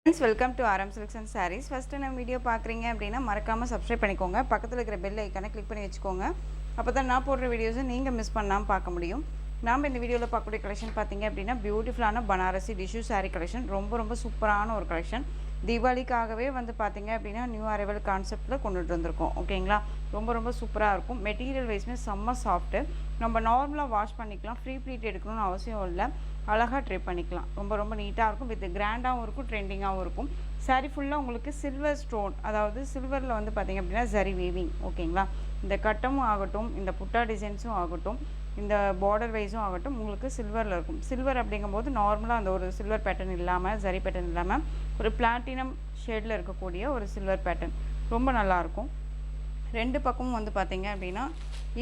Friends, welcome to RM Silks and Sarees. First நம்ம video பார்க்குறீங்க அப்படின்னா மறக்காமல் சப்ஸ்கிரைப் பண்ணிக்கோங்க. பக்கத்தில் இருக்கிற பெல் ஐக்கானை கிளிக் பண்ணி வச்சுக்கோங்க. அப்போ தான் நான் போடுற வீடியோஸை நீங்கள் மிஸ் பண்ணாமல் பார்க்க முடியும். நாம் இந்த வீடியோவில் பார்க்கக்கூடிய கலெக்ஷன் பார்த்தீங்க அப்படின்னா பியூட்டிஃபுல்லான பனாரசி டிஷ்யூ சாரீ கலெக்ஷன். ரொம்ப சூப்பரான ஒரு கலெக்ஷன். தீபாவளிக்காகவே வந்து பார்த்தீங்க அப்படின்னா நியூ அரைவல் கான்செப்ட்டில் கொண்டுட்டு வந்திருக்கோம். ஓகேங்களா, ரொம்ப சூப்பராக இருக்கும். மெட்டீரியல் வைஸ்மே செம்ம சாஃப்ட்டு. நம்ம நார்மலாக வாஷ் பண்ணிக்கலாம். ஃப்ரீ ப்ளீட் எடுக்கணும்னு அவசியம் இல்லை. அழகாக ட்ரை பண்ணிக்கலாம். ரொம்ப நீட்டாக இருக்கும். வித் கிராண்டாகவும் இருக்கும், ட்ரெண்டிங்காகவும் இருக்கும். சாரீ ஃபுல்லாக உங்களுக்கு சில்வர் ஸ்டோன், அதாவது சில்வரில் வந்து பார்த்திங்க அப்படின்னா ஜரி வீவிங். ஓகேங்களா, இந்த கட்டமும் ஆகட்டும், இந்த புட்டா டிசைன்ஸும் ஆகட்டும், இந்த பார்டர் வைஸும் ஆகட்டும், உங்களுக்கு சில்வரில் இருக்கும். சில்வர் அப்படிங்கும்போது நார்மலாக அந்த ஒரு சில்வர் பேட்டர்ன் இல்லாமல், ஜரி பேட்டர்ன் இல்லாமல் ஒரு பிளாட்டினம் ஷேடில் இருக்கக்கூடிய ஒரு சில்வர் பேட்டர்ன் ரொம்ப நல்லாயிருக்கும். ரெண்டு பக்கமும் வந்து பார்த்திங்க அப்படின்னா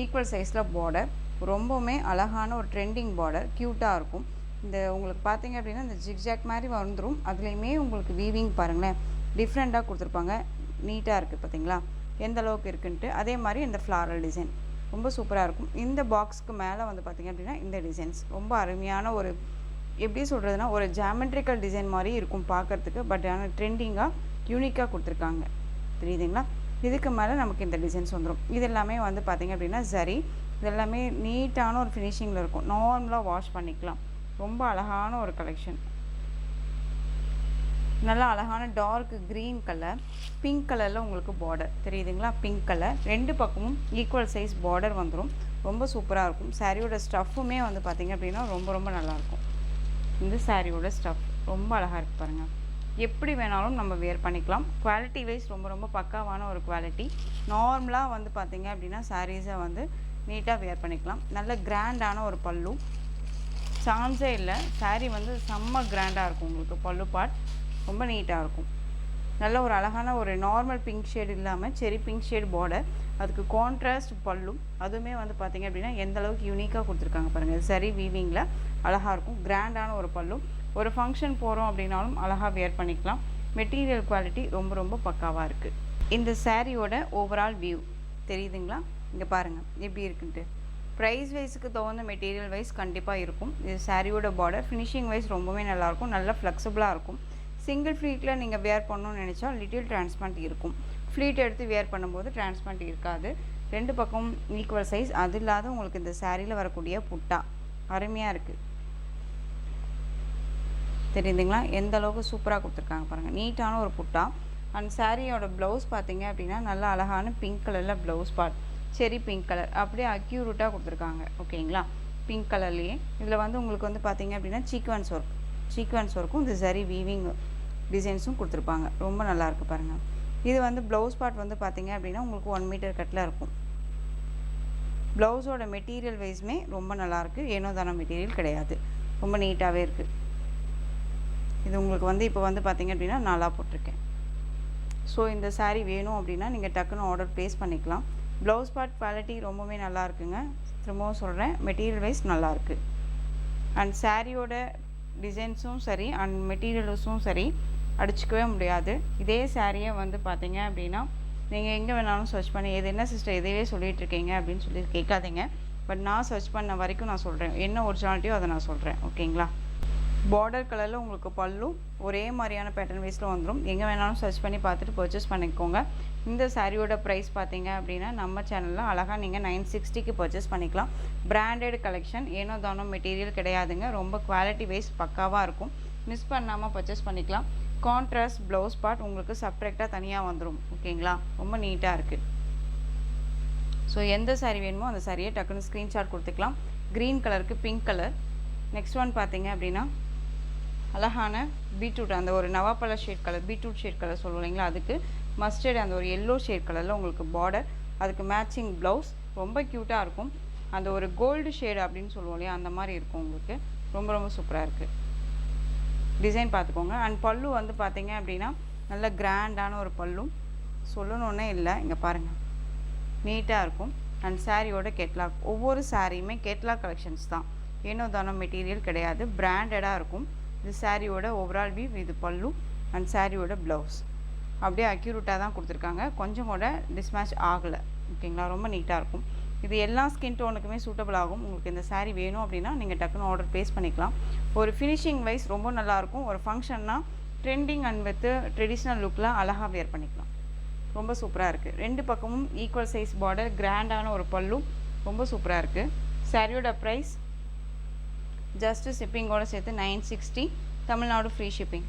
ஈக்குவல் சைஸில் பார்டர், ரொம்பவுமே அழகான ஒரு ட்ரெண்டிங் பார்டர், க்யூட்டாக இருக்கும். இந்த உங்களுக்கு பார்த்தீங்க அப்படின்னா இந்த ஜிக்ஜாக் மாதிரி வந்துடும். அதுலேயுமே உங்களுக்கு வீவிங் பாருங்களேன், டிஃப்ரெண்ட்டாக கொடுத்துருப்பாங்க. நீட்டாக இருக்குது பார்த்தீங்களா எந்த அளவுக்கு இருக்குன்ட்டு. அதே மாதிரி இந்த ஃப்ளாரல் டிசைன் ரொம்ப சூப்பராக இருக்கும். இந்த பாக்ஸ்க்கு மேலே வந்து பார்த்திங்க அப்படின்னா இந்த டிசைன்ஸ் ரொம்ப அருமையான ஒரு, எப்படி சொல்கிறதுனா, ஒரு ஜாமெட்ரிக்கல் டிசைன் மாதிரி இருக்கும் பார்க்குறதுக்கு. பட் ஆனால் ட்ரெண்டிங்காக யூனிக்காக கொடுத்துருக்காங்க, தெரியுதுங்களா. இதுக்கு மேலே நமக்கு இந்த டிசைன்ஸ் வந்துடும். இது எல்லாமே வந்து பார்த்திங்க அப்படின்னா சரி, இதெல்லாமே நீட்டான ஒரு ஃபினிஷிங்கில் இருக்கும். நார்மலாக வாஷ் பண்ணிக்கலாம். ரொம்ப அழகான ஒரு கலெக்ஷன். நல்லா அழகான டார்க் க்ரீன் கலர், பிங்க் கலரில் உங்களுக்கு பார்டர் தெரியுதுங்களா. பிங்க் கலர், ரெண்டு பக்கமும் ஈக்குவல் சைஸ் பார்டர் வந்துடும். ரொம்ப சூப்பராக இருக்கும். சாரியோட ஸ்டஃப்புமே வந்து பார்த்திங்க அப்படின்னா ரொம்ப நல்லாயிருக்கும். இந்த சாரியோட ஸ்டஃப் ரொம்ப அழகாக இருக்குது பாருங்கள். எப்படி வேணாலும் நம்ம வேர் பண்ணிக்கலாம். குவாலிட்டி வைஸ் ரொம்ப பக்காவான ஒரு குவாலிட்டி. நார்மலாக வந்து பார்த்திங்க அப்படின்னா சாரீஸை வந்து நீட்டாக வேர் பண்ணிக்கலாம். நல்ல கிராண்டான ஒரு பல்லு, சான்ஸே இல்லை. சாரீ வந்து செம்ம கிராண்டாக இருக்கும். உங்களுக்கு பல்லு பார்ட் ரொம்ப நீட்டாக இருக்கும். நல்ல ஒரு அழகான ஒரு நார்மல் பிங்க் ஷேட் இல்லாமல் செரி பிங்க் ஷேட் பார்டர், அதுக்கு கான்ட்ராஸ்ட் பல்லு. அதுவுமே வந்து பார்த்திங்க அப்படின்னா எந்த அளவுக்கு யூனிக்காக கொடுத்துருக்காங்க பாருங்கள். சரி வீவிங்கில் அழகாக இருக்கும். கிராண்டான ஒரு பல்லு. ஒரு ஃபங்க்ஷன் போகிறோம் அப்படின்னாலும் அழகாக வேர் பண்ணிக்கலாம். மெட்டீரியல் குவாலிட்டி ரொம்ப பக்காவாக இருக்குது. இந்த சாரியோட ஓவரால் வியூ தெரியுதுங்களா, இங்கே பாருங்கள் எப்படி இருக்குன்ட்டு. ப்ரைஸ் வைஸுக்கு தகுந்த மெட்டீரியல் வைஸ் கண்டிப்பாக இருக்கும். இது சாரியோட பார்டர் ஃபினிஷிங் வைஸ் ரொம்பவே நல்லாயிருக்கும். நல்லா ஃப்ளெக்சிபிளாக இருக்கும். சிங்கிள் ஃப்ளீட்டில் நீங்கள் வேர் பண்ணணும்னு நினச்சா லிட்டில் டிரான்ஸ்பரண்ட் இருக்கும். ஃப்ளீட் எடுத்து வேர் பண்ணும்போது டிரான்ஸ்பரண்ட் இருக்காது. ரெண்டு பக்கம் ஈக்குவல் சைஸ். அது இல்லாத உங்களுக்கு இந்த சாரியில் வரக்கூடிய புட்டா அருமையாக இருக்குது, தெரியுதுங்களா. எந்த அளவுக்கு சூப்பராக கொடுத்துருக்காங்க பாருங்கள். நீட்டான ஒரு புட்டா. அண்ட் சாரியோட ப்ளவுஸ் பார்த்தீங்க அப்படின்னா நல்லா அழகான பிங்க் கலரில் ப்ளவுஸ் பார்ட், செரி பிங்க் கலர் அப்படியே அக்யூரேட்டாக கொடுத்துருக்காங்க. ஓகேங்களா, பிங்க் கலர்லேயே. இதில் வந்து உங்களுக்கு வந்து பார்த்திங்க அப்படின்னா சீக்வன்ஸ் ஒர்க்கும் இந்த சரி வீவிங் டிசைன்ஸும் கொடுத்துருப்பாங்க. ரொம்ப நல்லாயிருக்கு பாருங்கள். இது வந்து ப்ளவுஸ் பார்ட் வந்து பார்த்திங்க அப்படின்னா உங்களுக்கு 1 மீட்டர் கட்டில் இருக்கும். ப்ளவுஸோட மெட்டீரியல் வைஸுமே ரொம்ப நல்லாயிருக்கு. ஏனோ தானோ மெட்டீரியல் கிடையாது, ரொம்ப நீட்டாகவே இருக்குது. இது உங்களுக்கு வந்து இப்போ வந்து பார்த்திங்க அப்படின்னா நாளாக போட்டிருக்கேன். ஸோ இந்த சாரீ வேணும் அப்படின்னா நீங்கள் டக்குன்னு ஆர்டர் ப்ளேஸ் பண்ணிக்கலாம். ப்ளவுஸ் பார்ட் குவாலிட்டி ரொம்பவே நல்லா இருக்குங்க. திரும்பவும் சொல்கிறேன், மெட்டீரியல் வைஸ் நல்லாயிருக்கு. அண்ட் சாரியோட டிசைன்ஸும் சரி அண்ட் மெட்டீரியல்ஸும் சரி அடிச்சிக்கவே முடியாது. இதே சாரியை வந்து பார்த்தீங்க அப்படின்னா நீங்கள் எங்கே வேணாலும் சர்ச் பண்ணி, இது என்ன சிஸ்டர் இதையே சொல்லிகிட்ருக்கீங்க அப்படின்னு சொல்லி கேட்காதீங்க. பட் நான் சர்ச் பண்ண வரைக்கும் நான் சொல்கிறேன், என்ன ஒரிஜினாலிட்டியோ அதை நான் சொல்கிறேன். ஓகேங்களா, பார்டர் கலரில் உங்களுக்கு பல்லு ஒரே மாதிரியான பேட்டர்ன் வைஸில் வந்துடும். எங்கே வேணாலும் சர்ச் பண்ணி பார்த்துட்டு பர்ச்சேஸ் பண்ணிக்கோங்க. இந்த சாரியோட ப்ரைஸ் பார்த்தீங்க அப்படின்னா நம்ம சேனலில் அழகாக நீங்கள் 960க்கு பர்ச்சேஸ் பண்ணிக்கலாம். பிராண்டட் கலெக்ஷன், ஏனோ தானோ மெட்டீரியல் கிடையாதுங்க. ரொம்ப குவாலிட்டி வைஸ் பக்காவாக இருக்கும். மிஸ் பண்ணாமல் பர்ச்சேஸ் பண்ணிக்கலாம். கான்ட்ராஸ்ட் ப்ளவுஸ் பார்ட் உங்களுக்கு செப்ரேட்டாக தனியாக வந்துடும். ஓகேங்களா, ரொம்ப நீட்டாக இருக்குது. ஸோ எந்த சாரீ வேணுமோ அந்த சாரியை டக்குன்னு ஸ்க்ரீன்ஷாட் கொடுத்துக்கலாம். க்ரீன் கலருக்கு பிங்க் கலர். நெக்ஸ்ட் ஒன் பார்த்தீங்க அப்படின்னா அழகான பீட்ரூட், அந்த ஒரு நவாப்பழ shade colour, beetroot shade colour சொல்லுவோம் இல்லைங்களா, அதுக்கு மஸ்டர்ட் அந்த ஒரு எல்லோ ஷேட் கலரில் உங்களுக்கு பார்டர், அதுக்கு மேட்சிங் ப்ளவுஸ் ரொம்ப க்யூட்டாக இருக்கும். அந்த ஒரு கோல்டு ஷேடு அப்படின்னு சொல்லுவோம் இல்லையா, அந்த மாதிரி இருக்கும் உங்களுக்கு. ரொம்ப சூப்பராக இருக்குது. டிசைன் பார்த்துக்கோங்க. அண்ட் பல்லு வந்து பார்த்தீங்க அப்படின்னா நல்ல கிராண்டான ஒரு பல்லு, சொல்லணுன்னே இல்லை. இங்கே பாருங்கள், நீட்டாக இருக்கும். அண்ட் சாரியோட கேட்லாக், ஒவ்வொரு சாரியுமே கேட்லாக் கலெக்ஷன்ஸ் தான், ஏனோ தானோ மெட்டீரியல் கிடையாது. பிராண்டடாக இருக்கும். இது சாரியோட ஓவரால் வியூ. இது பல்லு அண்ட் சாரியோட ப்ளவுஸ் அப்படியே அக்யூரேட்டாக தான் கொடுத்துருக்காங்க. கொஞ்சம் கூட டிஸ்மேட்ச் ஆகலை. ஓகேங்களா, ரொம்ப நீட்டாக இருக்கும். இது எல்லா ஸ்கின் டோனுக்குமே சூட்டபிள் ஆகும். உங்களுக்கு இந்த சாரீ வேணும் அப்படின்னா நீங்கள் டக்குன்னு ஆர்டர் ப்ளேஸ் பண்ணிக்கலாம். ஒரு ஃபினிஷிங் வைஸ் ரொம்ப நல்லாயிருக்கும். ஒரு ஃபங்க்ஷன்னா ட்ரெண்டிங் அண்ட் வித் ட்ரெடிஷ்னல் லுக்கில் அழகாக வேர் பண்ணிக்கலாம். ரொம்ப சூப்பராக இருக்குது. 2 பக்கமும் ஈக்குவல் சைஸ் பார்டர், கிராண்டான ஒரு பல்லு, ரொம்ப சூப்பராக இருக்குது. சாரியோட ப்ரைஸ் ஜஸ்ட்டு ஷிப்பிங்கோடு சேர்த்து 960, தமிழ்நாடு ஃப்ரீ ஷிப்பிங்.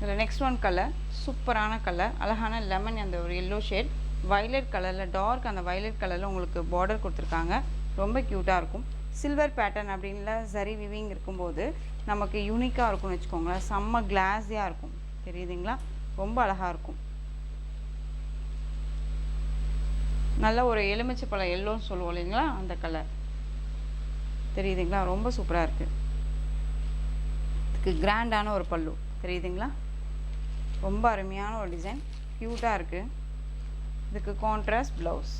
இதில் நெக்ஸ்ட் ஒன் கலர், சூப்பரான கலர், அழகான லெமன் அந்த ஒரு எல்லோ ஷேட், வயலட் கலரில் டார்க் அந்த வயலட் கலரில் உங்களுக்கு பார்டர் கொடுத்துருக்காங்க. ரொம்ப க்யூட்டாக இருக்கும். சில்வர் பேட்டர்ன் அப்படின்ல சரி விவிங் இருக்கும்போது நமக்கு யூனிக்காக இருக்கும்னு வச்சுக்கோங்களேன். செம்ம கிளாஸியாக இருக்கும். தெரியுதுங்களா? ரொம்ப அழகாக இருக்கும். நல்ல ஒரு எலுமிச்சை பழம் எல்லோன்னு சொல்லுவோம் இல்லைங்களா, அந்த கலர். தெரியுதுங்களா? ரொம்ப சூப்பராக இருக்குது. இதுக்கு கிராண்டான ஒரு பல்லு தெரியுதுங்களா? ரொம்ப அருமையான ஒரு டிசைன், க்யூட்டாக இருக்குது. இதுக்கு கான்ட்ராஸ்ட் ப்ளவுஸ்.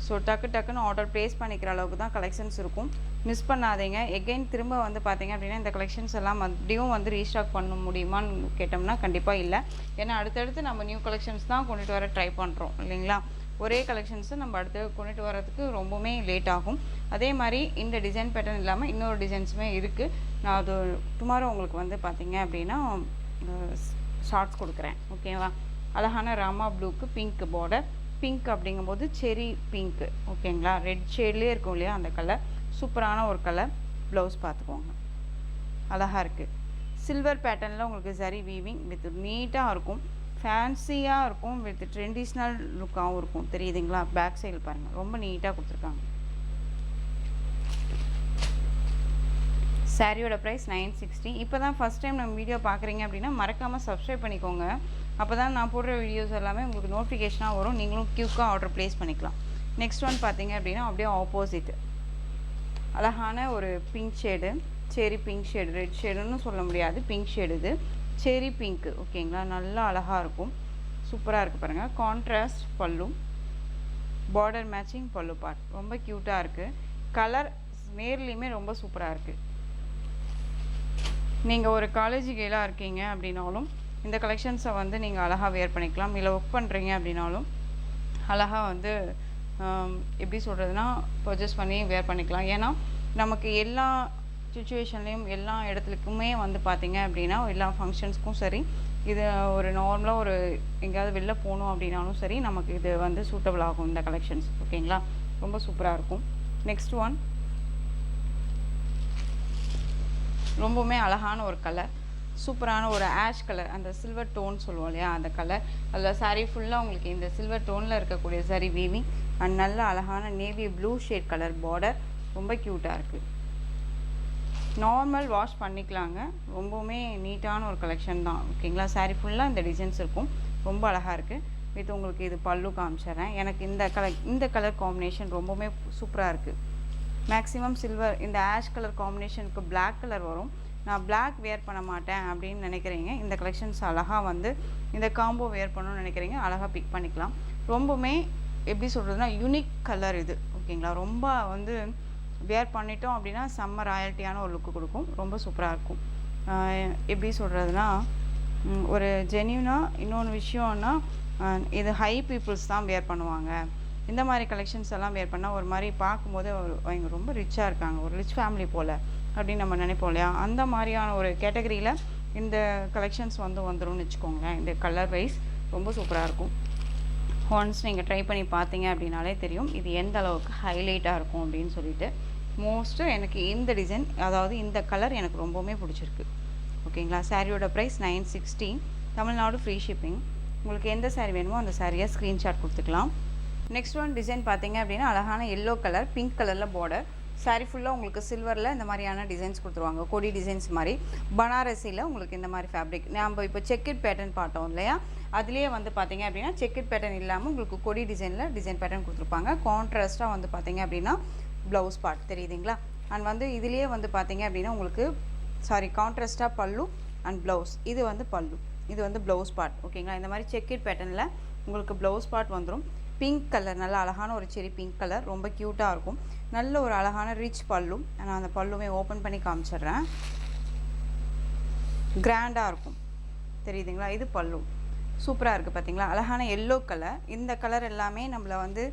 ஸோ டக்குன்னு ஆர்டர் ப்ளேஸ் பண்ணிக்கிற அளவுக்கு தான் கலெக்ஷன்ஸ் இருக்கும். மிஸ் பண்ணாதீங்க. எகெயின் திரும்ப வந்து பார்த்தீங்க அப்படின்னா இந்த கலெக்ஷன்ஸ் எல்லாம் மறுபடியும் வந்து ரீஸ்டாக் பண்ண முடியுமான்னு கேட்டோம்னா கண்டிப்பாக இல்லை. ஏன்னா அடுத்தடுத்து நம்ம நியூ கலெக்ஷன்ஸ் தான் கொண்டுட்டு வர ட்ரை பண்ணுறோம் இல்லைங்களா. ஒரே கலெக்ஷன்ஸை நம்ம அடுத்து கொண்டுட்டு வரதுக்கு ரொம்பவுமே லேட் ஆகும். அதே மாதிரி இந்த டிசைன் பேட்டர்ன் இல்லாமல் இன்னொரு டிசைன்ஸுமே இருக்குது. நான் அது டுமாரோ உங்களுக்கு வந்து பார்த்தீங்க அப்படின்னா ஷார்ட்ஸ் கொடுக்குறேன். ஓகேவா? அழகான ராமா ப்ளூக்கு பிங்க் பார்டர், பிங்க் அப்படிங்கும்போது செரி பிங்க்கு. ஓகேங்களா? ரெட் ஷேட்லேயே இருக்கும் இல்லையா அந்த கலர், சூப்பரான ஒரு கலர். ப்ளவுஸ் பார்த்துக்கோங்க, அழகாக இருக்குது. சில்வர் பேட்டர்னில் உங்களுக்கு சரி வீவிங் வித் நீட்டாக இருக்கும், ஃபேன்சியாக இருக்கும், வித் ட்ரெடிஷ்னல் லுக்காகவும் இருக்கும். தெரியுதுங்களா? பேக் சைடு பாருங்கள், ரொம்ப நீட்டாக கொடுத்துருக்காங்க. சாரியோட ப்ரைஸ் 960. இப்போ தான் ஃபஸ்ட் டைம் நம்ம வீடியோ பார்க்குறீங்க அப்படின்னா மறக்காமல் சப்ஸ்கிரைப் பண்ணிக்கோங்க. அப்போ தான் நான் போடுற வீடியோஸ் எல்லாமே உங்களுக்கு நோட்டிஃபிகேஷனாக வரும். நீங்களும் க்யூக்காக ஆர்டர் ப்ளேஸ் பண்ணிக்கலாம். நெக்ஸ்ட் ஒன் பார்த்தீங்க அப்படின்னா அப்படியே ஆப்போசிட், அழகான ஒரு பிங்க் ஷேடு, செரி பிங்க் ஷேடு, ரெட் ஷேடுன்னு சொல்ல முடியாது, பிங்க் ஷேடு. இது செரி பிங்க்கு. ஓகேங்களா? நல்லா அழகாக இருக்கும், சூப்பராக இருக்குது பாருங்கள். கான்ட்ராஸ்ட் பல்லு, பார்டர் மேட்சிங் பல்லு பார்ட், ரொம்ப க்யூட்டாக இருக்குது. கலர் நேர்லேயுமே ரொம்ப சூப்பராக இருக்குது. நீங்கள் ஒரு காலேஜ் கேலாக இருக்கீங்க அப்படின்னாலும் இந்த கலெக்ஷன்ஸை வந்து நீங்கள் அழகாக வேர் பண்ணிக்கலாம். இல்லை ஒர்க் பண்ணுறீங்க அப்படின்னாலும் அழகாக வந்து எப்படி சொல்கிறதுனா பர்ச்சேஸ் பண்ணி வேர் பண்ணிக்கலாம். ஏன்னா நமக்கு எல்லா சுச்சுவேஷன்லேயும் எல்லா இடத்துக்குமே வந்து பார்த்திங்க அப்படின்னா எல்லா ஃபங்க்ஷன்ஸ்க்கும் சரி, இது ஒரு நார்மலாக ஒரு எங்கேயாவது வெளில போகணும் அப்படின்னாலும் சரி, நமக்கு இது வந்து சூட்டபிள் ஆகும் இந்த கலெக்ஷன்ஸ். ஓகேங்களா? ரொம்ப சூப்பராக இருக்கும். நெக்ஸ்ட் ஒன் ரொம்பவுமே அழகான ஒரு கலர், சூப்பரான ஒரு ஆஷ் கலர், அந்த சில்வர் டோன் சொல்லுவோம் இல்லையா அந்த கலர். அதில் சாரீ ஃபுல்லாக உங்களுக்கு இந்த சில்வர் டோனில் இருக்கக்கூடிய சாரீ வீவிங் அண்ட் நல்ல அழகான navy blue shade colour border, ரொம்ப க்யூட்டாக இருக்குது. நார்மல் வாஷ் பண்ணிக்கலாங்க, ரொம்பவுமே நீட்டான ஒரு கலெக்ஷன் தான். ஓகேங்களா? சாரீ ஃபுல்லாக இந்த டிசைன்ஸ் இருக்கும், ரொம்ப அழகாக இருக்குது. வித் உங்களுக்கு இது பல்லு காமிச்சிட்றேன். எனக்கு இந்த கலர் காம்பினேஷன் ரொம்பவுமே சூப்பராக இருக்குது. மேக்ஸிமம் சில்வர், இந்த ஆஷ் கலர் காம்பினேஷனுக்கு பிளாக் கலர் வரும். நான் பிளாக் வேர் பண்ண மாட்டேன் அப்படின்னு நினைக்கிறீங்க, இந்த கலெக்ஷன்ஸ் அழகாக வந்து இந்த காம்போ வேர் பண்ணணும்னு நினைக்கிறீங்க, அழகாக பிக் பண்ணிக்கலாம். ரொம்பவுமே எப்படி சொல்கிறதுனா யூனிக் கலர் இது. ஓகேங்களா? ரொம்ப வந்து வேர் பண்ணிட்டோம் அப்படின்னா செம்ம ராயல்ட்டியான ஒரு லுக்கு கொடுக்கும், ரொம்ப சூப்பராக இருக்கும். எப்படி சொல்கிறதுனா ஒரு ஜென்யூனாக இன்னொன்று விஷயம்னா இது ஹை பீப்புள்ஸ் தான் வேர் பண்ணுவாங்க. இந்த மாதிரி கலெக்ஷன்ஸ் எல்லாம் வேர் பண்ணால் ஒரு மாதிரி பார்க்கும்போது அவங்க ரொம்ப ரிச்சாக இருக்காங்க, ஒரு ரிச் ஃபேமிலி போல் அப்படின்னு நம்ம நினைப்போம் இல்லையா. அந்த மாதிரியான ஒரு கேட்டகரியில் இந்த கலெக்ஷன்ஸ் வந்து வந்துடும்னு வச்சுக்கோங்களேன். இந்த கலர் வைஸ் ரொம்ப சூப்பராக இருக்கும். ஒன்ஸ் நீங்கள் ட்ரை பண்ணி பார்த்தீங்க அப்படின்னாலே தெரியும் இது எந்த அளவுக்கு ஹைலைட்டாக இருக்கும் அப்படின்னு சொல்லிட்டு. மோஸ்ட்டு எனக்கு இந்த டிசைன், அதாவது இந்த கலர் எனக்கு ரொம்பவுமே பிடிச்சிருக்கு. ஓகேங்களா? சாரியோட ப்ரைஸ் 960, தமிழ்நாடு ஃப்ரீ ஷிப்பிங். உங்களுக்கு எந்த சாரீ வேணுமோ அந்த சாரியை ஸ்க்ரீன்ஷாட் கொடுத்துக்கலாம். நெக்ஸ்ட் ஒன் டிசைன் பார்த்தீங்க அப்படின்னா அழகான எல்லோ கலர், பிங்க் கலரில் பார்டர், சாரீ ஃபுல்லாக உங்களுக்கு சில்வரில் இந்த மாதிரியான டிசைன்ஸ் கொடுத்துருவாங்க, கொடி டிசைன்ஸ் மாதிரி. பனாரசியில் உங்களுக்கு இந்த மாதிரி ஃபேப்ரிக், நம்ம இப்போ செக்கட் பேட்டர்ன் பார்த்தோம் இல்லையா, அதுலேயே வந்து பார்த்தீங்க அப்படின்னா செக்கட் பேட்டர்ன் இல்லாமல் உங்களுக்கு கொடி டிசைனில் டிசைன் பேட்டர்ன் கொடுத்துருப்பாங்க. கான்ட்ராஸ்ட்டாக வந்து பார்த்தீங்க அப்படின்னா ப்ளவுஸ் பார்ட் தெரியுதுங்களா. அண்ட் வந்து இதுலேயே வந்து பார்த்தீங்க அப்படின்னா உங்களுக்கு கான்ட்ராஸ்ட்டாக பல்லு அண்ட் ப்ளவுஸ், இது வந்து பல்லு, இது வந்து ப்ளவுஸ் பார்ட். ஓகேங்களா? இந்த மாதிரி செக்கட் பேட்டர்னில் உங்களுக்கு ப்ளவுஸ் பார்ட் வந்துடும். பிங்க் கலர், நல்ல அழகான ஒரு செரி பிங்க் கலர், ரொம்ப க்யூட்டாக இருக்கும். நல்ல ஒரு அழகான ரிச் பல்லு. நான் அந்த பல்லுமே ஓப்பன் பண்ணி காமிச்சிடுறேன், கிராண்டாக இருக்கும். தெரியுதுங்களா? இது பல்லு, சூப்பராக இருக்குது பார்த்தீங்களா? அழகான எல்லோ கலர். இந்த கலர் எல்லாமே நம்மளை வந்து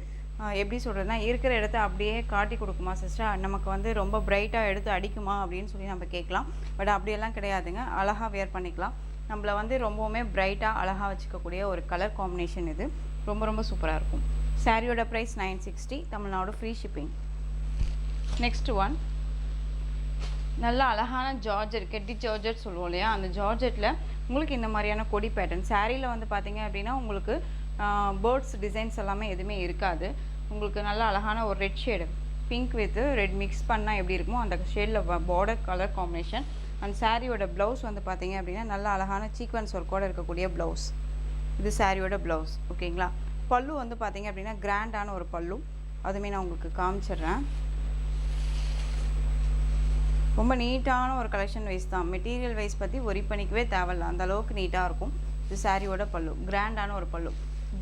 எப்படி சொல்கிறதுனா இருக்கிற இடத்த அப்படியே காட்டி கொடுக்குமா சிஸ்டர், நமக்கு வந்து ரொம்ப பிரைட்டாக எடுத்து அடிக்குமா அப்படின்னு சொல்லி நம்ம கேட்கலாம். பட் அப்படியெல்லாம் கிடையாதுங்க, அழகாக வேர் பண்ணிக்கலாம். நம்மளை வந்து ரொம்பவுமே பிரைட்டாக அழகாக வச்சுக்கக்கூடிய ஒரு கலர் காம்பினேஷன் இது. ரொம்ப ரொம்ப சூப்பராக இருக்கும். சாரியோட price 960, Tamil Nadu free shipping. Next one நல்ல அழகான ஜார்ஜெட், கெட்டி ஜார்ஜெட் சொல்லுவோம் இல்லையா, அந்த ஜார்ஜெட்டில் உங்களுக்கு இந்த மாதிரியான கொடி பேட்டர்ன். சாரியில் வந்து பார்த்தீங்க அப்படின்னா உங்களுக்கு பேர்ட்ஸ் டிசைன்ஸ் எல்லாமே எதுவுமே இருக்காது. உங்களுக்கு நல்ல அழகான ஒரு red shade, pink with red mix பண்ணால் எப்படி இருக்குமோ அந்த ஷேடில் பார்டர் கலர் காம்பினேஷன். அந்த சாரியோட ப்ளவுஸ் வந்து பார்த்தீங்க அப்படின்னா நல்ல அழகான சீக்வன்ஸ் ஒர்க்கோடு இருக்கக்கூடிய ப்ளவுஸ். இது சாரியோட ப்ளவுஸ். ஓகேங்களா. பல்லு வந்து பார்த்தீங்க அப்படின்னா கிராண்டான ஒரு பல்லு, அதுவுமே நான் உங்களுக்கு காமிச்சிடுறேன். ரொம்ப நீட்டான ஒரு கலெக்ஷன் வைஸ் தான். மெட்டீரியல் வைஸ் பற்றி ஒரி பண்ணிக்கவே தேவையில்ல, அந்த அளவுக்கு நீட்டாக இருக்கும். இது சாரியோட பல்லு, கிராண்டான ஒரு பல்லு.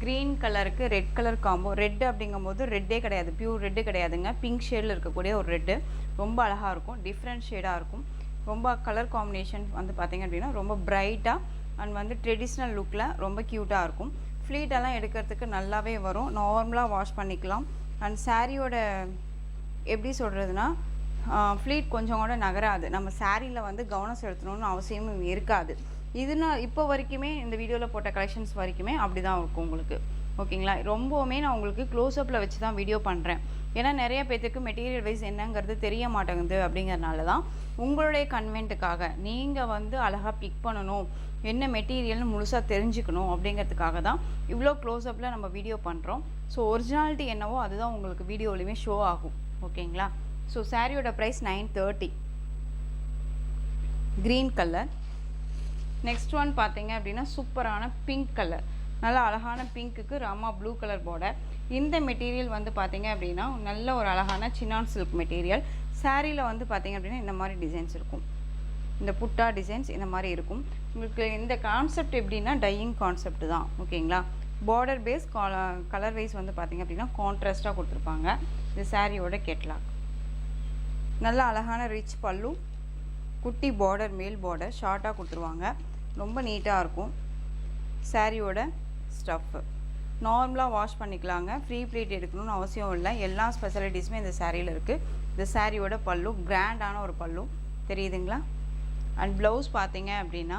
க்ரீன் கலருக்கு ரெட் கலர் காம்போ. ரெட் அப்படிங்கும்போது ரெட்டே கிடையாது, பியூர் ரெட்டு கிடையாதுங்க, பிங்க் ஷேடில் இருக்கக்கூடிய ஒரு ரெட்டு. ரொம்ப அழகாக இருக்கும், டிஃப்ரெண்ட் ஷேடாக இருக்கும். ரொம்ப கலர் காம்பினேஷன் வந்து பார்த்திங்க அப்படின்னா ரொம்ப பிரைட்டாக அண்ட் வந்து ட்ரெடிஷ்னல் லுக்கில் ரொம்ப க்யூட்டாக இருக்கும். ஃப்ளீட்டெல்லாம் எடுக்கிறதுக்கு நல்லாவே வரும், நார்மலாக வாஷ் பண்ணிக்கலாம். அண்ட் சாரியோட எப்படி சொல்கிறதுனா ஃப்ளீட் கொஞ்சம் கூட நகராது. நம்ம சாரியில் வந்து கவனம் செலுத்தணும்னு அவசியமும் இருக்காது. இதுனால் இப்போ வரைக்குமே இந்த வீடியோவில் போட்ட கலெக்ஷன்ஸ் வரைக்குமே அப்படி தான் இருக்கும் உங்களுக்கு. ஓகேங்களா. ரொம்பவுமே நான் உங்களுக்கு க்ளோஸ்அப்பில் வச்சு தான் வீடியோ பண்ணுறேன். ஏன்னா நிறைய பேர்த்துக்கு மெட்டீரியல் வைஸ் என்னங்கிறது தெரிய மாட்டேங்குது. அப்படிங்கிறனால தான் உங்களுடைய கன்வென்ட்டுக்காக நீங்கள் வந்து அழகாக பிக் பண்ணணும், என்ன மெட்டீரியல்னு முழுசாக தெரிஞ்சுக்கணும் அப்படிங்கிறதுக்காக தான் இவ்வளோ க்ளோஸ்அப்பில் நம்ம வீடியோ பண்ணுறோம். ஸோ ஒரிஜினாலிட்டி என்னவோ அதுதான் உங்களுக்கு வீடியோலையுமே ஷோ ஆகும். ஓகேங்களா. ஸோ சாரியோட price 930, green colour. Next one பார்த்தீங்க அப்படின்னா சூப்பரான பிங்க் கலர், நல்லா அழகான பிங்க்குக்கு ராமா ப்ளூ கலர் பார்டர். இந்த மெட்டீரியல் வந்து பார்த்தீங்க அப்படின்னா நல்ல ஒரு அழகான சின்னான் சில்க் மெட்டீரியல். சாரியில் வந்து பார்த்தீங்க அப்படின்னா இந்த மாதிரி டிசைன்ஸ் இருக்கும், இந்த புட்டா டிசைன்ஸ் இந்த மாதிரி இருக்கும். உங்களுக்கு இந்த கான்செப்ட் எப்படின்னா டையிங் கான்செப்ட் தான். ஓகேங்களா. பார்டர் பேஸ் கலர் வைஸ் வந்து பார்த்தீங்க அப்படின்னா கான்ட்ராஸ்ட்டாக கொடுத்துருப்பாங்க. இது சாரியோட கேட்லாக். நல்ல அழகான ரிச் பல்லு, குட்டி பார்டர், மேல் பார்டர் ஷார்ட்டாக கொடுத்துருவாங்க, ரொம்ப நீட்டாக இருக்கும். சாரியோட ஸ்டஃப்பு நார்மலாக வாஷ் பண்ணிக்கலாங்க, ஃப்ரீ ப்ளீட் எடுக்கணும்னு அவசியம் இல்லை. எல்லா ஸ்பெஷாலிட்டிஸுமே இந்த சாரியில் இருக்குது. இந்த சாரியோட பல்லு கிராண்டான ஒரு பல்லு, தெரியுதுங்களா. அண்ட் ப்ளவுஸ் பார்த்தீங்க அப்படின்னா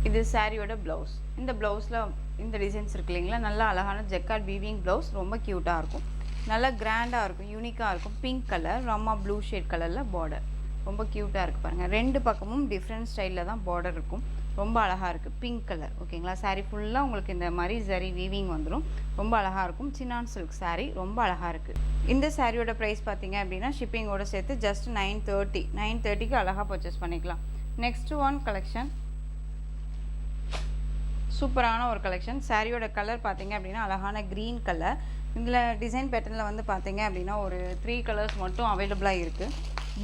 இது சாரியோட ப்ளவுஸ். இந்த ப்ளவுஸில் இந்த டிசைன்ஸ் இருக்கு இல்லைங்களா, நல்லா அழகான ஜெக்கார்ட் வீவிங் ப்ளவுஸ், ரொம்ப க்யூட்டாக இருக்கும், நல்லா கிராண்டாக இருக்கும், யூனிக்காக இருக்கும். Pink colour Rama blue shade கலரில் பார்டர், ரொம்ப க்யூட்டாக இருக்குது பாருங்கள். ரெண்டு பக்கமும் டிஃப்ரெண்ட் ஸ்டைலில் தான் பார்டர் இருக்கும், ரொம்ப அழகாக இருக்குது. Pink colour. ஓகேங்களா. சாரீ ஃபுல்லாக உங்களுக்கு இந்த மாதிரி சரி வீவிங் வந்துடும், ரொம்ப அழகாக இருக்கும். சின்னான் சில்க் சாரீ, ரொம்ப அழகாக இருக்குது. இந்த சாரியோட ப்ரைஸ் பார்த்தீங்க அப்படின்னா ஷிப்பிங்கோடு சேர்த்து ஜஸ்ட் 930. 930க்கு அழகாக பர்ச்சேஸ் பண்ணிக்கலாம். நெக்ஸ்ட் ஒன் கலெக்ஷன், சூப்பரான ஒரு கலெக்ஷன். சாரியோட கலர் பார்த்தீங்க அப்படின்னா அழகான க்ரீன் கலர். இதில் டிசைன் பேட்டர்னில் வந்து பார்த்தீங்க அப்படின்னா ஒரு 3 கலர்ஸ் மட்டும் அவைலபிளாக இருக்குது.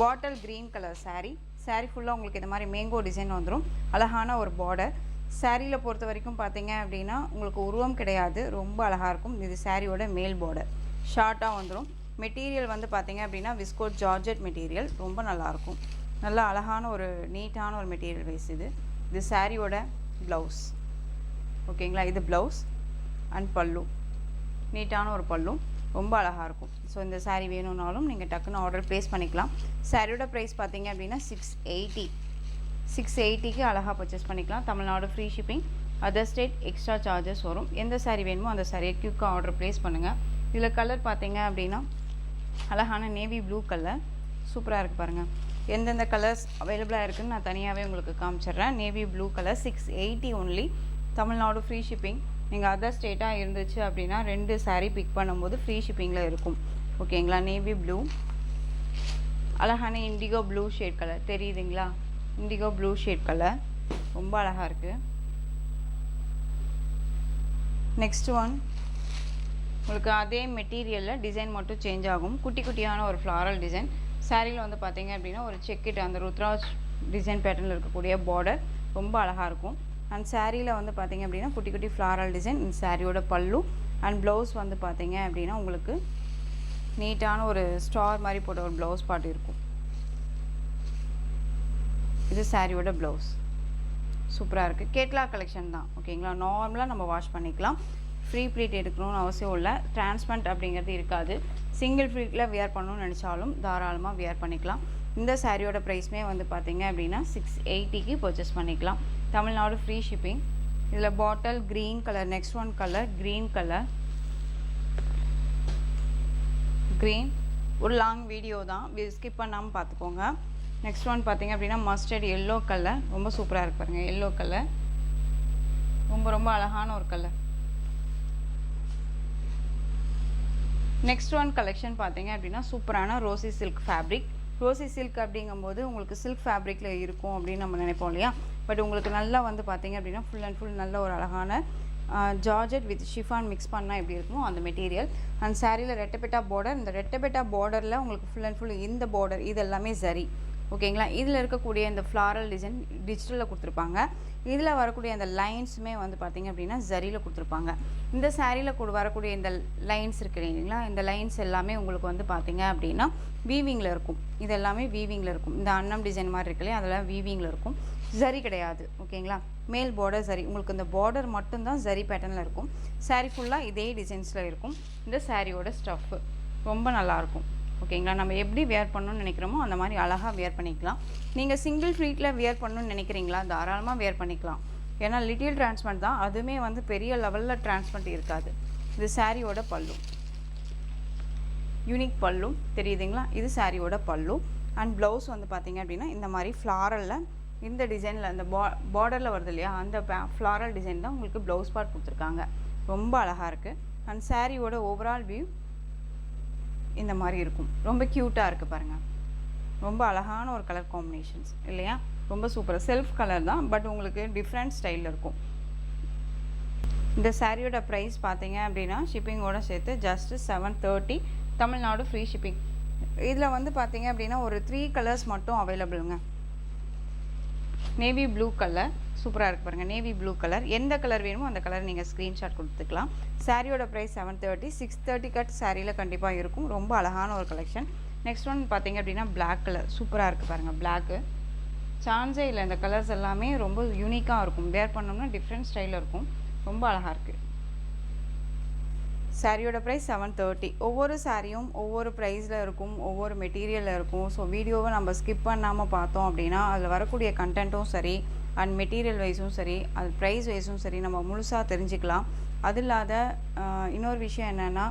பாட்டில் க்ரீன் கலர் சாரீ. சாரீ ஃபுல்லாக உங்களுக்கு இந்த மாதிரி மேங்கோ டிசைன் வந்துடும், அழகான ஒரு பார்டர். சாரியில் பொறுத்த வரைக்கும் பார்த்தீங்க அப்படின்னா உங்களுக்கு உருவம் கிடையாது, ரொம்ப அழகாக இருக்கும். இது சாரியோட மேல் பார்டர், ஷார்ட்டாக வந்துடும். மெட்டீரியல் வந்து பார்த்தீங்க அப்படின்னா விஸ்கோட் ஜார்ஜெட் மெட்டீரியல், ரொம்ப நல்லாயிருக்கும். நல்லா அழகான ஒரு நீட்டான ஒரு மெட்டீரியல் வைஸ் இது. இது சாரியோட ப்ளவுஸ். ஓகேங்களா. இது ப்ளவுஸ் அண்ட் பல்லு, நீட்டான ஒரு பல்லு, ரொம்ப அழகாக இருக்கும். ஸோ இந்த சாரீ வேணும்னாலும் நீங்கள் டக்குன்னு ஆர்டர் ப்ளேஸ் பண்ணிக்கலாம். சாரியோட ப்ரைஸ் பார்த்தீங்க அப்படின்னா 680. 680க்கு அழகாக பர்ச்சேஸ் பண்ணிக்கலாம். Tamil Nadu free shipping, other state extra charges வரும். எந்த சாரீ வேணுமோ அந்த சாரியை குயிக்காக ஆர்டர் ப்ளேஸ் பண்ணுங்கள். இதில் கலர் பார்த்தீங்க அப்படின்னா அழகான நேவி ப்ளூ கலர், சூப்பராக இருக்குது பாருங்கள். எந்தெந்த கலர்ஸ் அவைலபிளாக இருக்குதுன்னு நான் தனியாகவே உங்களுக்கு காமிச்சிட்றேன். Navy blue colour 680 only, Tamil Nadu free shipping. நீங்கள் அதர் ஸ்டேட்டாக இருந்துச்சு அப்படின்னா 2 சாரீ பிக் பண்ணும்போது ஃப்ரீ ஷிப்பிங்கில் இருக்கும். ஓகேங்களா. நேவி ப்ளூ, அழகான இண்டிகோ ப்ளூ ஷேட் கலர், தெரியுதுங்களா. இண்டிகோ ப்ளூ ஷேட் கலர், ரொம்ப அழகாக இருக்குது. நெக்ஸ்ட் ஒன் உங்களுக்கு அதே மெட்டீரியலில் டிசைன் மட்டும் சேஞ்ச் ஆகும். குட்டி குட்டியான ஒரு ஃப்ளாரல் டிசைன். சாரியில் வந்து பார்த்தீங்க அப்படின்னா ஒரு செக்கிட் அந்த ருத்ராஜ் டிசைன் பேட்டர்னில் இருக்கக்கூடிய பார்டர், ரொம்ப அழகாக இருக்கும். அண்ட் சாரியில் வந்து பார்த்தீங்க அப்படின்னா குட்டி குட்டி ஃப்ளாரல் டிசைன். இந்த சாரியோட பல்லு அண்ட் ப்ளவுஸ் வந்து பார்த்தீங்க அப்படின்னா உங்களுக்கு நீட்டான ஒரு ஸ்டார் மாதிரி போட்ட ஒரு ப்ளவுஸ் பார்ட் இருக்கும். இது சாரியோட ப்ளவுஸ், சூப்பராக இருக்குது. கேட்லாக் கலெக்ஷன் தான். ஓகேங்களா. நார்மலாக நம்ம வாஷ் பண்ணிக்கலாம். ஃப்ரீ ப்ளீட் எடுக்கணும்னு அவசியம் இல்லை. டிரான்ஸ்பரண்ட் அப்படிங்கிறது இருக்காது. சிங்கிள் ஃப்ளீட்டில் வியர் பண்ணணும்னு நினச்சாலும் தாராளமாக வியர் பண்ணிக்கலாம். இந்த சாரியோட ப்ரைஸ்மே வந்து பார்த்திங்க அப்படின்னா 680க்கு பர்ச்சேஸ் பண்ணிக்கலாம். Tamil Nadu free shipping. இதில் bottle green colour, next one colour green colour, green ஒரு லாங் வீடியோ தான், ஸ்கிப் பண்ணாமல் பார்த்துக்கோங்க. நெக்ஸ்ட் ஒன் பார்த்திங்க அப்படின்னா மஸ்டர்ட் எல்லோ கலர், ரொம்ப சூப்பராக இருக்கு பாருங்கள். எல்லோ கலர் ரொம்ப ரொம்ப அழகான ஒரு கலர். நெக்ஸ்ட் ஒன் கலெக்ஷன் பார்த்திங்க அப்படின்னா சூப்பரான rosy silk fabric. Rosy silk அப்படிங்கும்போது உங்களுக்கு சில்க் ஃபேப்ரிக்கில் இருக்கும் அப்படின்னு நம்ம நினைப்போம் இல்லையா. பட் உங்களுக்கு நல்லா வந்து பார்த்திங்க அப்படின்னா ஃபுல் அண்ட் ஃபுல் நல்ல ஒரு அழகான ஜார்ஜெட் வித் ஷிஃபான் மிக்ஸ் பண்ணால் எப்படி இருக்குமோ அந்த மெட்டீரியல். அந்த சாரியில் ரெட்டப்பெட்டா பார்டர், இந்த ரெட்டப்பெட்டா பார்டரில் உங்களுக்கு ஃபுல் அண்ட் ஃபுல் இந்த பார்டர் இது எல்லாமே சரி. ஓகேங்களா. இதில் இருக்கக்கூடிய இந்த ஃப்ளாரல் டிசைன் டிஜிட்டலில் கொடுத்துருப்பாங்க. இதில் வரக்கூடிய அந்த லைன்ஸுமே வந்து பார்த்திங்க அப்படின்னா ஜரியில் கொடுத்துருப்பாங்க. இந்த சாரியில் வரக்கூடிய இந்த லைன்ஸ் இருக்குது இல்லைங்களா, இந்த லைன்ஸ் எல்லாமே உங்களுக்கு வந்து பார்த்திங்க அப்படின்னா வீவிங்கில் இருக்கும். இது எல்லாமே வீவிங்கில் இருக்கும். இந்த அன்னம் டிசைன் மாதிரி இருக்கு இல்லையா, அதெல்லாம் வீவிங்கில் இருக்கும். ஜரி கிடையாது. ஓகேங்களா. மேல் பார்டர் ஜரி, உங்களுக்கு இந்த பார்டர் மட்டும்தான் ஜரி பேட்டர்னில் இருக்கும். சாரீ ஃபுல்லாக இதே டிசைன்ஸில் இருக்கும். இந்த சாரியோட ஸ்டஃப்பு ரொம்ப நல்லாயிருக்கும். ஓகேங்களா. நம்ம எப்படி வியர் பண்ணணும்னு நினைக்கிறோமோ அந்த மாதிரி அழகாக வியர் பண்ணிக்கலாம். நீங்கள் சிங்கிள் ஃப்ளீட்டில் வியர் பண்ணணும்னு நினைக்கிறீங்களா, தாராளமாக வியர் பண்ணிக்கலாம். ஏன்னா லிட்டில் டிரான்ஸ்பரண்ட் தான், அதுவுமே வந்து பெரிய லெவலில் டிரான்ஸ்பரண்ட் இருக்காது. இது சாரியோட பல்லு, யூனிக் பல்லு தெரியுதுங்களா. இது சாரியோட பல்லு. அண்ட் ப்ளவுஸ் வந்து பார்த்திங்க அப்படின்னா இந்த மாதிரி ஃப்ளாரலில் இந்த டிசைனில் அந்த பார்டரில் வருது இல்லையா, அந்த ஃப்ளாரல் டிசைன் தான் உங்களுக்கு ப்ளவுஸ் பார்ட் கொடுத்துருக்காங்க. ரொம்ப அழகாக இருக்குது. அண்ட் சாரியோட ஓவரால் வியூ இந்த மாதிரி இருக்கும். ரொம்ப க்யூட்டாக இருக்குது பாருங்கள். ரொம்ப அழகான ஒரு கலர் காம்பினேஷன்ஸ் இல்லையா, ரொம்ப சூப்பராக. செல்ஃப் கலர் தான், பட் உங்களுக்கு டிஃப்ரெண்ட் ஸ்டைலில் இருக்கும். இந்த சாரியோட ப்ரைஸ் பார்த்தீங்க அப்படின்னா ஷிப்பிங்கோடு சேர்த்து ஜஸ்ட்டு 730. Tamil Nadu free shipping. இதில் வந்து பார்த்தீங்க அப்படின்னா ஒரு 3 கலர்ஸ் மட்டும் அவைலபிளுங்க. நேவி ப்ளூ கலர் சூப்பராக இருக்குது பாருங்கள். நேவி ப்ளூ கலர், எந்த கலர் வேணுமோ அந்த கலர் நீங்கள் ஸ்க்ரீன்ஷாட் கொடுத்துக்கலாம். சாரியோட ப்ரைஸ் 730. 630 கட் சாரியில் கண்டிப்பாக இருக்கும். ரொம்ப அழகான ஒரு கலெக்ஷன். நெக்ஸ்ட் ஒன் பார்த்திங்க அப்படின்னா பிளாக் கலர் சூப்பராக இருக்குது பாருங்கள். பிளாக்கு சான்ஸே இல்லை. இந்த கலர்ஸ் எல்லாமே ரொம்ப யூனிக்காக இருக்கும். வேர் பண்ணோம்னா டிஃப்ரெண்ட் ஸ்டைலில் இருக்கும். ரொம்ப அழகாக இருக்குது. சாரியோட ப்ரைஸ் 730. ஒவ்வொரு சாரியும் ஒவ்வொரு ப்ரைஸில் இருக்கும், ஒவ்வொரு மெட்டீரியலில் இருக்கும். ஸோ வீடியோவை நம்ம ஸ்கிப் பண்ணாமல் பார்த்தோம் அப்படின்னா அதில் வரக்கூடிய கண்டென்ட்டும் சரி அண்ட் மெட்டீரியல் வைஸும் சரி அது ப்ரைஸ் வைஸும் சரி நம்ம முழுசாக தெரிஞ்சுக்கலாம். அது இல்லாத இன்னொரு விஷயம் என்னென்னா,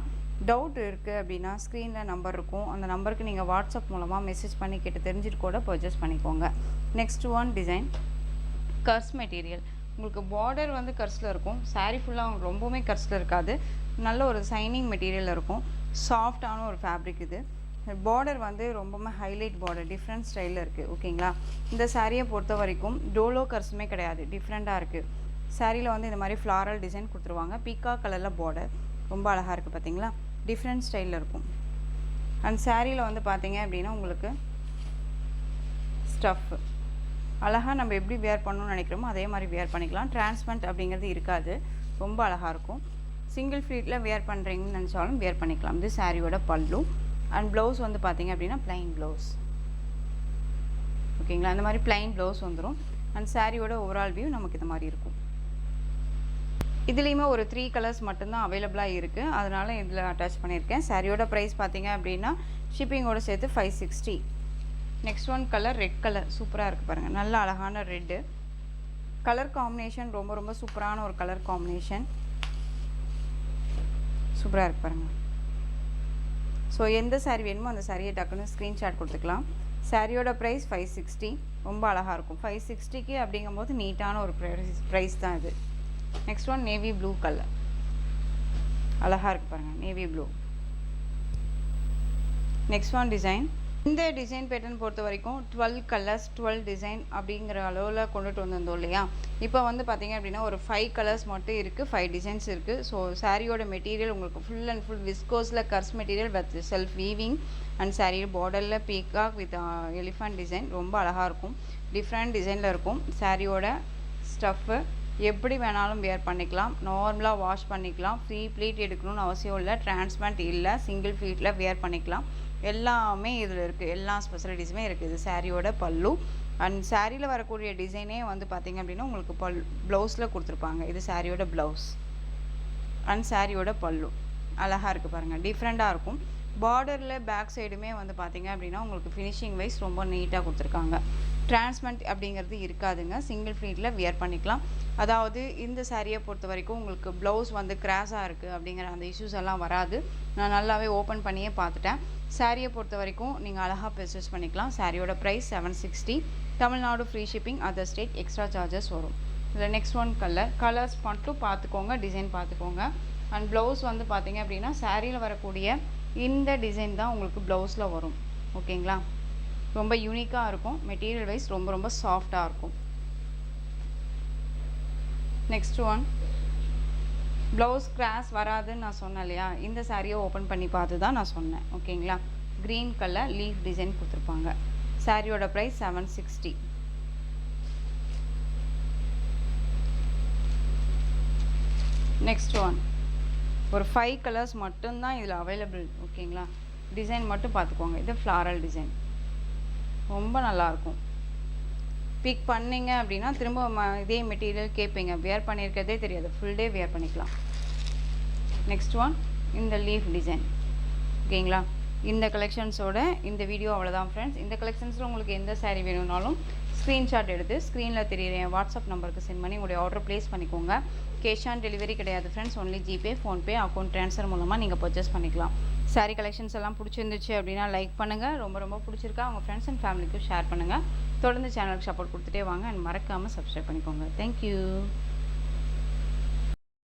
டவுட் இருக்குது அப்படின்னா ஸ்க்ரீனில் நம்பர் இருக்கும். அந்த நம்பருக்கு நீங்கள் வாட்ஸ்அப் மூலமாக மெசேஜ் பண்ணி கேட்டு தெரிஞ்சுட்டு கூட பர்ச்சேஸ் பண்ணிக்கோங்க. நெக்ஸ்ட் ஒன் டிசைன் கர்ஸ் மெட்டீரியல். உங்களுக்கு பார்டர் வந்து கர்ஸில் இருக்கும். சாரீ ஃபுல்லாக ரொம்பவுமே கர்ஸில் இருக்காது. நல்ல ஒரு சைனிங் மெட்டீரியலில் இருக்கும். சாஃப்டான ஒரு ஃபேப்ரிக் இது. பார்டர் வந்து ரொம்பவுமே ஹைலைட் பார்டர், டிஃப்ரெண்ட் ஸ்டைலில் இருக்குது. ஓகேங்களா. இந்த சாரியை பொறுத்த வரைக்கும் டோலோ கர்ஸுமே கிடையாது, டிஃப்ரெண்ட்டாக இருக்குது. சாரியில் வந்து இந்த மாதிரி ஃப்ளாரல் டிசைன் கொடுத்துருவாங்க. பீக்கா கலரில் பார்டர் ரொம்ப அழகாக இருக்குது பார்த்தீங்களா. டிஃப்ரெண்ட் ஸ்டைலில் இருக்கும். அண்ட் சாரியில் வந்து பார்த்தீங்க அப்படின்னா உங்களுக்கு ஸ்டஃப் அழகாக நம்ம எப்படி வியர் பண்ணணும்னு நினைக்கிறோமோ அதே மாதிரி வியர் பண்ணிக்கலாம். டிரான்ஸ்பரண்ட் அப்படிங்கிறது இருக்காது. ரொம்ப அழகாக இருக்கும். சிங்கிள் ஃப்ளீட்டில் வியர் பண்ணுறீங்கன்னு நினச்சாலும் வியர் பண்ணிக்கலாம். இது சாரியோட பல்லு. அண்ட் ப்ளவுஸ் வந்து பார்த்திங்க அப்படின்னா ப்ளைன் ப்ளவுஸ். ஓகேங்களா. அந்த மாதிரி ப்ளைன் ப்ளவுஸ் வந்துடும். அண்ட் சாரியோட ஓவரால் வியூ நமக்கு இந்த மாதிரி இருக்கும். இதுலேயுமே ஒரு 3 கலர்ஸ் மட்டும்தான் அவைலபிளாக இருக்குது, அதனால் இதில் அட்டாச் பண்ணியிருக்கேன். சாரியோட ப்ரைஸ் பார்த்திங்க அப்படின்னா ஷிப்பிங்கோடு சேர்த்து 560. Next one colour red colour சூப்பராக இருக்குது பாருங்கள். நல்ல அழகான ரெட்டு கலர் காம்பினேஷன். ரொம்ப ரொம்ப சூப்பரான ஒரு கலர் காம்பினேஷன். சூப்பராக இருக்குது பாருங்கள். ஸோ எந்த சாரீ வேணுமோ அந்த சாரியை டக்குன்னு ஸ்க்ரீன்ஷாட் கொடுத்துக்கலாம். சாரியோட ப்ரைஸ் 560. ரொம்ப அழகாக இருக்கும். 560க்கு அப்படிங்கும்போது நீட்டான ஒரு ப்ரைஸ் தான் இது. Next one navy blue colour அழகாக இருக்குது பாருங்கள். Navy blue. Next one design. இந்த டிசைன் பேட்டர்ன் பொறுத்த வரைக்கும் 12 கலர்ஸ் 12 டிசைன் அப்படிங்கிற அளவில் கொண்டுட்டு வந்திருந்தோம் இல்லையா. இப்போ வந்து பார்த்திங்க அப்படின்னா ஒரு 5 கலர்ஸ் மட்டும் இருக்குது, 5 டிசைன்ஸ் இருக்குது. ஸோ சாரியோட மெட்டீரியல் உங்களுக்கு ஃபுல் அண்ட் ஃபுல் விஸ்கோஸில் கர்ஸ் material with self weaving. And sari பார்டரில் பீகாக் வித் எலிஃபண்ட் டிசைன் ரொம்ப அழகாக இருக்கும். டிஃப்ரெண்ட் டிசைனில் இருக்கும். சாரியோட ஸ்டஃப்பு எப்படி வேணாலும் வியர் பண்ணிக்கலாம். நார்மலாக வாஷ் பண்ணிக்கலாம். ஃப்ரீ ப்ளீட் எடுக்கணும்னு அவசியம் இல்லை. டிரான்ஸ்பரண்ட் இல்லை. சிங்கிள் ப்ளீட்டில் வியர் பண்ணிக்கலாம். எல்லாமே இதில் இருக்குது. எல்லா ஸ்பெசிலிட்டிஸுமே இருக்குது. இது சாரியோட பல்லு. அண்ட் சாரியில் வரக்கூடிய டிசைனே வந்து பார்த்திங்க அப்படின்னா உங்களுக்கு ப்ளவுஸில் கொடுத்துருப்பாங்க. இது சாரியோட ப்ளவுஸ். அண்ட் சாரியோட பல்லு அழகாக இருக்குது பாருங்கள், டிஃப்ரெண்ட்டாக இருக்கும். பார்டரில் பேக் சைடுமே வந்து பார்த்திங்க அப்படின்னா உங்களுக்கு ஃபினிஷிங் வைஸ் ரொம்ப நீட்டாக கொடுத்துருக்காங்க. டிரான்ஸ்மெண்ட் அப்படிங்கிறது இருக்காதுங்க, சிங்கிள் ஃப்ளீட்டில் வியர் பண்ணிக்கலாம். அதாவது இந்த சாரியை பொறுத்த வரைக்கும் உங்களுக்கு ப்ளவுஸ் வந்து கிராஸாக இருக்குது அப்படிங்கிற அந்த இஷ்யூஸ் எல்லாம் வராது. நான் நல்லாவே ஓப்பன் பண்ணியே பார்த்துட்டேன். சாரியை பொறுத்த வரைக்கும் நீங்கள் அழகாக பர்ச்சேஸ் பண்ணிக்கலாம். சாரியோட price 760. Tamil Nadu free shipping, other state extra charges வரும். இதில் நெக்ஸ்ட் ஒன் கலர்ஸ் மட்டும் பார்த்துக்கோங்க, டிசைன் பார்த்துக்கோங்க. அண்ட் ப்ளவுஸ் வந்து பார்த்திங்க அப்படின்னா சாரியில் வரக்கூடிய இந்த டிசைன் தான் உங்களுக்கு ப்ளவுஸில் வரும். ஓகேங்களா, ரொம்ப யூனிக்காக இருக்கும். மெட்டீரியல் வைஸ் ரொம்ப ரொம்ப சாஃப்டாக இருக்கும். நெக்ஸ்ட் ஒன் ப்ளவுஸ் கிராஸ் வராதுன்னு நான் சொன்னேன் இல்லையா, இந்த சாரியை ஓப்பன் பண்ணி பார்த்து தான் நான் சொன்னேன். ஓகேங்களா, க்ரீன் கலர் லீஃப் டிசைன் கொடுத்துருப்பாங்க. சாரியோட ப்ரைஸ் 760. நெக்ஸ்ட் ஒன் ஒரு 5 கலர்ஸ் மட்டும்தான் இதில் அவைலபிள். ஓகேங்களா, டிசைன் மட்டும் பார்த்துக்கோங்க. இது ஃப்ளாரல் டிசைன் ரொம்ப நல்லாயிருக்கும். பிக் பண்ணிங்க அப்படின்னா திரும்ப இதே மெட்டீரியல் கேட்பீங்க, வியர் பண்ணியிருக்கிறதே தெரியாது, ஃபுல் டே வியர் பண்ணிக்கலாம். நெக்ஸ்ட் ஒன் இந்த லீஃப் டிசைன். ஓகேங்களா, இந்த கலெக்ஷன்ஸோட இந்த வீடியோ அவ்வளோதான் ஃப்ரெண்ட்ஸ். இந்த கலெக்ஷன்ஸில் உங்களுக்கு எந்த சாரீ வேணும்னாலும் ஸ்க்ரீன்ஷாட் எடுத்து ஸ்க்ரீனில் தெரியுற என் வாட்ஸ்அப் நம்பருக்கு சென்ட் பண்ணி உங்களுடைய ஆர்டர் ப்ளேஸ் பண்ணிக்கோங்க. கேஷ் ஆன் டெலிவரி கிடையாது friends, only GPay, PhonePe, account transfer மூலமாக நீங்கள் பர்ச்சேஸ் பண்ணிக்கலாம். சாரீ கலெக்ஷன்ஸ் எல்லாம் பிடிச்சிருந்துச்சு அப்படின்னா லைக் பண்ணுங்கள். ரொம்ப ரொம்ப பிடிச்சிருக்கா உங்கள் ஃப்ரெண்ட்ஸ் அண்ட் ஃபேமிலிக்கும் ஷேர் பண்ணுங்கள். தொடர்ந்து சேனலுக்கு சப்போர்ட் கொடுத்துட்டே வாங்க. அண்ட் மறக்காமல் சப்ஸ்கிரைப் பண்ணிக்கோங்க. தேங்க்யூ.